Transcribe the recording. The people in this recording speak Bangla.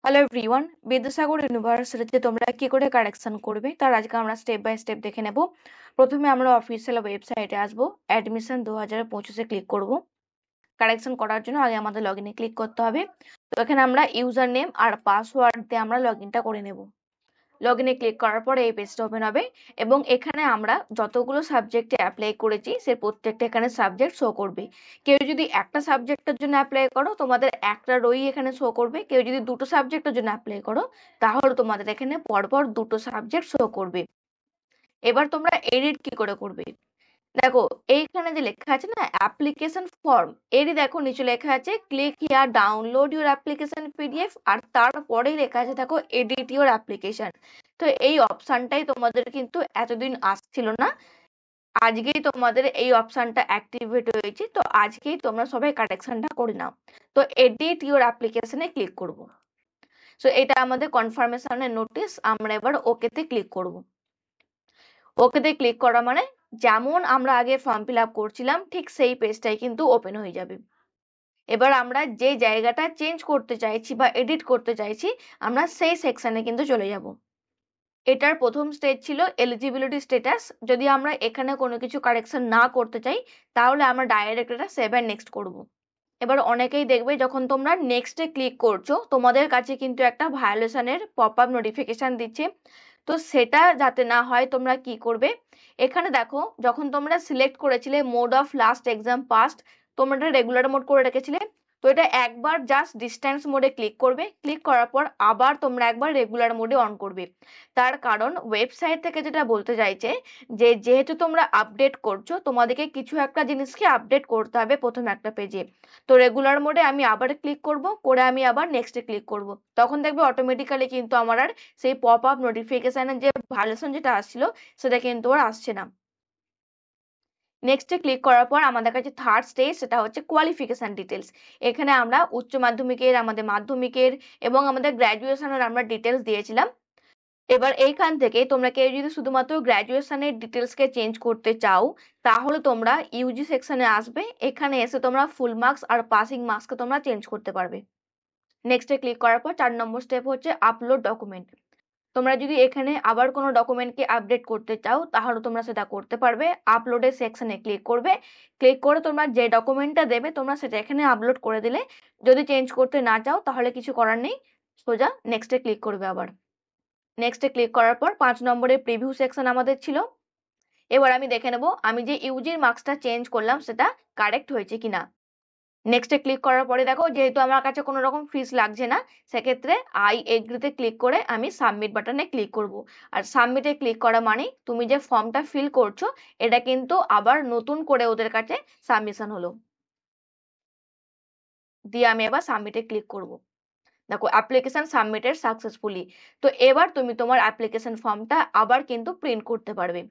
হ্যালো এভরিওয়ান, বিদ্যাসাগর ইউনিভার্সিটিতে তোমরা কি করে কারেকশন করবে তার আজকে আমরা স্টেপ বাই স্টেপ দেখে নেব। প্রথমে আমরা অফিসিয়াল ওয়েবসাইটে আসবো, অ্যাডমিশন 2025-এ ক্লিক করব। কারেকশন করার জন্য আগে আমাদের লগইনে ক্লিক করতে হবে। তো এখানে আমরা ইউজার নেম আর পাসওয়ার্ড দিয়ে আমরা লগইনটা করে নেব। লগইনে ক্লিক করার পরে এই পেজটা ওপেন হবে এবং এখানে আমরা যতগুলো সাবজেক্টে অ্যাপ্লাই করেছি সে প্রত্যেকটা এখানে সাবজেক্ট শো করবে। কেউ যদি একটা সাবজেক্টের জন্য অ্যাপ্লাই করো তোমাদের একটা রোই এখানে শো করবে, কেউ যদি দুটো সাবজেক্টের জন্য অ্যাপ্লাই করো তাহলে তোমাদের এখানে পরপর দুটো সাবজেক্ট শো করবে। এবার তোমরা এডিট কি করে করবে দেখো, এইখানে যে লেখা আছে না অ্যাপ্লিকেশন ফর্ম, এরই দেখো নিচে লেখা আছে click here download your application PDF, আর তারপরেই লেখা আছে দেখো এডিট ইউর অ্যাপ্লিকেশন। তো এই অপশনটাই তোমাদের কিন্তু এতদিন আসছিল না, আজকেই তোমাদের এই অপশনটা অ্যাক্টিভেট হয়েছে। তো আজকেই তোমরা সবাই কারেকশনটা করে নাও। তো এডিট ইউর অ্যাপ্লিকেশনে ক্লিক করব। সো এটা আমাদের কনফার্মেশনের নোটিশ, আমরা এবার ওকেতে ক্লিক করব। ওকেতে ক্লিক করা মানে যেমন আমরা আগে ফর্ম ফিল আপ করছিলাম ঠিক সেই পেজটাই কিন্তু ওপেন হয়ে যাবে। এবার আমরা যে জায়গাটা চেঞ্জ করতে চাইছি বা এডিট করতে চাইছি আমরা সেই সেকশনে কিন্তু চলে যাব। এটার প্রথম স্টেজ ছিল এলিজিবিলিটি স্ট্যাটাস। যদি আমরা এখানে কোনো কিছু কারেকশন না করতে চাই তাহলে আমরা ডাইরেক্ট এটা সেভ এন্ড নেক্সট করব। এবার অনেকেই দেখবে যখন তোমরা নেক্সটে ক্লিক করছো তোমাদের কাছে কিন্তু একটা ভায়োলেশনের পপ আপ নোটিফিকেশন দিচ্ছে। তো সেটা যাতে না হয় তোমরা কি করবে, এখানে দেখো যখন তোমরা সিলেক্ট করেছিলে mode of last exam past, তোমরা এটা রেগুলার মোড করে রেখেছিলে। তো এটা একবার জাস্ট ডিস্টেন্স মোডে ক্লিক করবে, ক্লিক করার পর আবার তোমরা একবার রেগুলার মোডে অন করবে। তার কারণ ওয়েবসাইট থেকে যেটা বলতে চাইছে যে যেহেতু তোমরা আপডেট করছো তোমাদেরকে কিছু একটা জিনিসকে আপডেট করতে হবে প্রথম একটা পেজে। তো রেগুলার মোডে আমি আবার ক্লিক করব, করে আমি আবার নেক্সটে ক্লিক করব, তখন দেখবে অটোমেটিক্যালি কিন্তু আমার আর সেই পপ আপ নোটিফিকেশনের যে ভায়োলেশন যেটা আসছিল সেটা কিন্তু আর আসছে না। নেক্সটে ক্লিক করার পর আমাদের কাছে থার্ড স্টেজ, সেটা হচ্ছে কোয়ালিফিকেশন ডিটেলস। এখানে আমরা উচ্চ মাধ্যমিকের, আমাদের মাধ্যমিকের এবং আমাদের গ্র্যাজুয়েশনের আমরা ডিটেলস দিয়েছিলাম। এবার এইখান থেকে তোমরা কেউ যদি শুধুমাত্র গ্র্যাজুয়েশনের ডিটেলসকে চেঞ্জ করতে চাও তাহলে তোমরা ইউজি সেকশনে আসবে, এখানে এসে তোমরা ফুল মার্কস আর পাসিং মার্কসকে তোমরা চেঞ্জ করতে পারবে। নেক্সটে ক্লিক করার পর 4 নম্বর স্টেপ হচ্ছে আপলোড ডকুমেন্ট। তোমরা যদি এখানে আবার কোনো ডকুমেন্টকে আপডেট করতে চাও তাহলে তোমরা সেটা করতে পারবে। আপলোডের সেকশনে ক্লিক করবে, ক্লিক করে তোমরা যে ডকুমেন্টটা দেবে তোমরা সেটা এখানে আপলোড করে দিলে। যদি চেঞ্জ করতে না চাও তাহলে কিছু করার নেই, সোজা নেক্সটে ক্লিক করবে আবার। নেক্সটে ক্লিক করার পর 5 নম্বরের প্রিভিউ সেকশন আমাদের ছিল। এবার আমি দেখে নেব আমি যে ইউজির মার্কসটা চেঞ্জ করলাম সেটা কারেক্ট হয়েছে কিনা। নেক্সটে ক্লিক করার পরে দেখো যেহেতু আমার কাছে কোনো রকম ফিস লাগছে না সেক্ষেত্রে আই এগ্রিতে ক্লিক করে আমি সাবমিট বাটনে ক্লিক করব। আর সাবমিটে ক্লিক করা মানে তুমি যে ফর্মটা ফিল করছো এটা কিন্তু আবার নতুন করে ওদের কাছে সাবমিশন হলো। দিয়ে আমি এবার সাবমিটে ক্লিক করব। দেখো অ্যাপ্লিকেশন সাবমিটেড সাকসেসফুলি। তো এবার তুমি তোমার অ্যাপ্লিকেশন ফর্মটা আবার কিন্তু প্রিন্ট করতে পারবে।